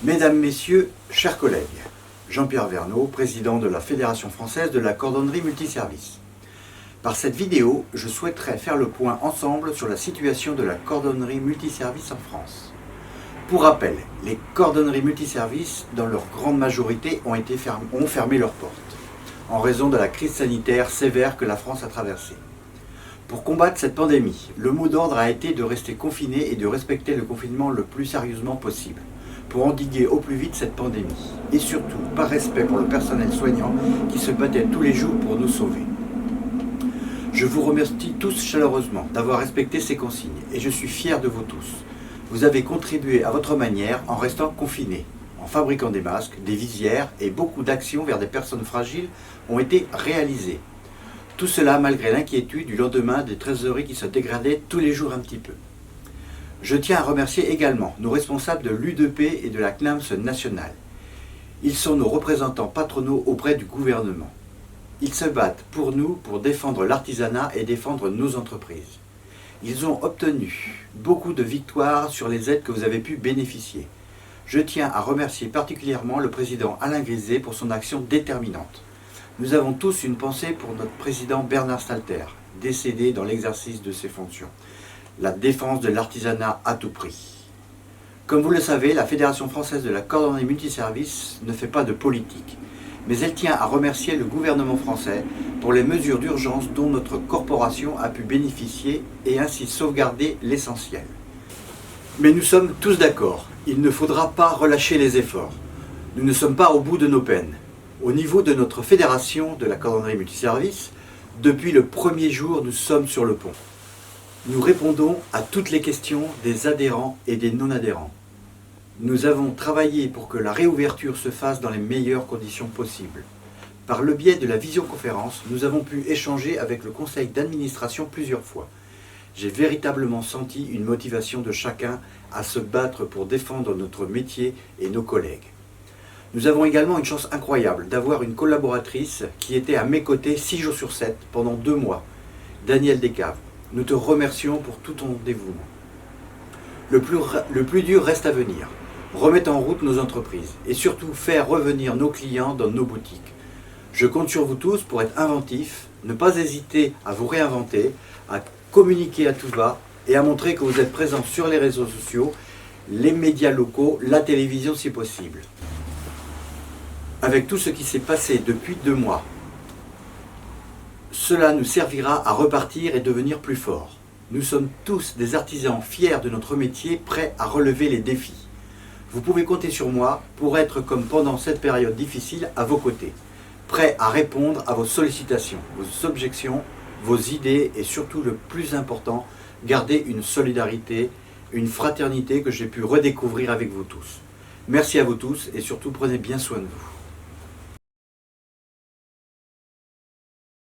Mesdames, Messieurs, chers collègues, Jean-Pierre Verneau, président de la Fédération française de la cordonnerie multiservice. Par cette vidéo, je souhaiterais faire le point ensemble sur la situation de la cordonnerie multiservice en France. Pour rappel, les cordonneries multiservices, dans leur grande majorité, ont fermé leurs portes, en raison de la crise sanitaire sévère que la France a traversée. Pour combattre cette pandémie, le mot d'ordre a été de rester confiné et de respecter le confinement le plus sérieusement possible, pour endiguer au plus vite cette pandémie, et surtout par respect pour le personnel soignant qui se battait tous les jours pour nous sauver. Je vous remercie tous chaleureusement d'avoir respecté ces consignes, et je suis fier de vous tous. Vous avez contribué à votre manière en restant confinés, en fabriquant des masques, des visières, et beaucoup d'actions vers des personnes fragiles ont été réalisées. Tout cela malgré l'inquiétude du lendemain des trésoreries qui se dégradaient tous les jours un petit peu. Je tiens à remercier également nos responsables de l'UDP et de la CNAMS nationale. Ils sont nos représentants patronaux auprès du gouvernement. Ils se battent pour nous pour défendre l'artisanat et défendre nos entreprises. Ils ont obtenu beaucoup de victoires sur les aides que vous avez pu bénéficier. Je tiens à remercier particulièrement le président Alain Griset pour son action déterminante. Nous avons tous une pensée pour notre président Bernard Stalter, décédé dans l'exercice de ses fonctions. La défense de l'artisanat à tout prix. Comme vous le savez, la Fédération française de la cordonnerie multiservice ne fait pas de politique, mais elle tient à remercier le gouvernement français pour les mesures d'urgence dont notre corporation a pu bénéficier et ainsi sauvegarder l'essentiel. Mais nous sommes tous d'accord, il ne faudra pas relâcher les efforts. Nous ne sommes pas au bout de nos peines. Au niveau de notre fédération de la cordonnerie multiservice, depuis le premier jour, nous sommes sur le pont. Nous répondons à toutes les questions des adhérents et des non-adhérents. Nous avons travaillé pour que la réouverture se fasse dans les meilleures conditions possibles. Par le biais de la visioconférence, nous avons pu échanger avec le conseil d'administration plusieurs fois. J'ai véritablement senti une motivation de chacun à se battre pour défendre notre métier et nos collègues. Nous avons également une chance incroyable d'avoir une collaboratrice qui était à mes côtés 6 jours sur 7 pendant 2 mois, Danielle Descaves. Nous te remercions pour tout ton dévouement. Le plus dur reste à venir. Remettre en route nos entreprises et surtout faire revenir nos clients dans nos boutiques. Je compte sur vous tous pour être inventifs, ne pas hésiter à vous réinventer, à communiquer à tout va et à montrer que vous êtes présents sur les réseaux sociaux, les médias locaux, la télévision si possible. Avec tout ce qui s'est passé depuis 2 mois, cela nous servira à repartir et devenir plus forts. Nous sommes tous des artisans fiers de notre métier, prêts à relever les défis. Vous pouvez compter sur moi pour être comme pendant cette période difficile à vos côtés, prêts à répondre à vos sollicitations, vos objections, vos idées et surtout le plus important, garder une solidarité, une fraternité que j'ai pu redécouvrir avec vous tous. Merci à vous tous et surtout prenez bien soin de vous.